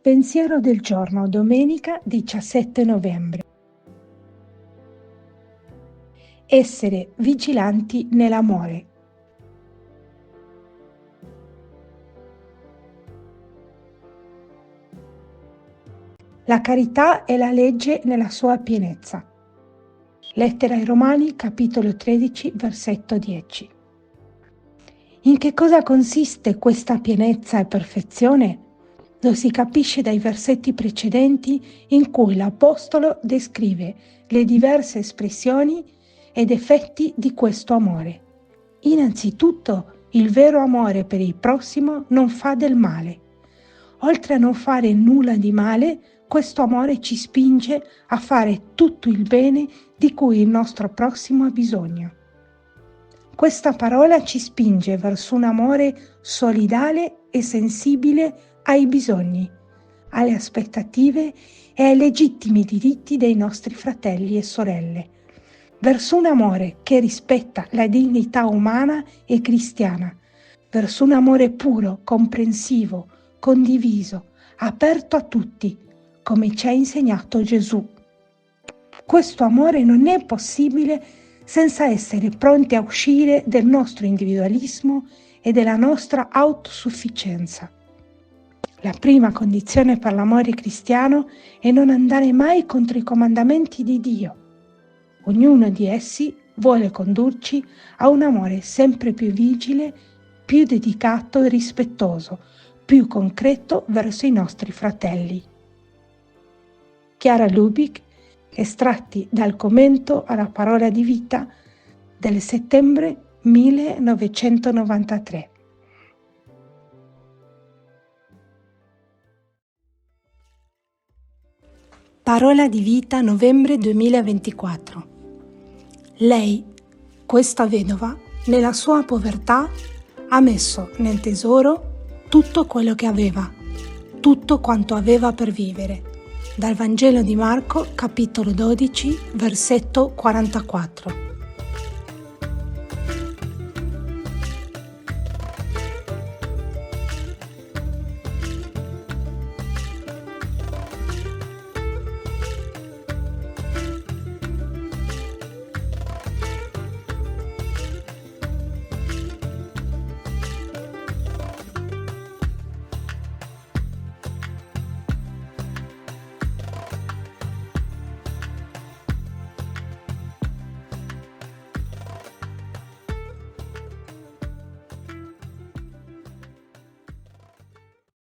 Pensiero del giorno, domenica 17 novembre. Essere vigilanti nell'amore. La carità è la legge nella sua pienezza. Lettera ai Romani, capitolo 13, versetto 10. In che cosa consiste questa pienezza e perfezione? Lo si capisce dai versetti precedenti in cui l'Apostolo descrive le diverse espressioni ed effetti di questo amore. Innanzitutto, il vero amore per il prossimo non fa del male. Oltre a non fare nulla di male, questo amore ci spinge a fare tutto il bene di cui il nostro prossimo ha bisogno. Questa parola ci spinge verso un amore solidale e sensibile ai bisogni, alle aspettative e ai legittimi diritti dei nostri fratelli e sorelle, verso un amore che rispetta la dignità umana e cristiana, verso un amore puro, comprensivo, condiviso, aperto a tutti, come ci ha insegnato Gesù. Questo amore non è possibile senza essere pronti a uscire del nostro individualismo e della nostra autosufficienza. La prima condizione per l'amore cristiano è non andare mai contro i comandamenti di Dio. Ognuno di essi vuole condurci a un amore sempre più vigile, più dedicato e rispettoso, più concreto verso i nostri fratelli. Chiara Lubich, estratti dal commento alla parola di vita del settembre 1993. Parola di vita novembre 2024. Lei, questa vedova, nella sua povertà ha messo nel tesoro tutto quello che aveva, tutto quanto aveva per vivere. Dal Vangelo di Marco, capitolo 12, versetto 44.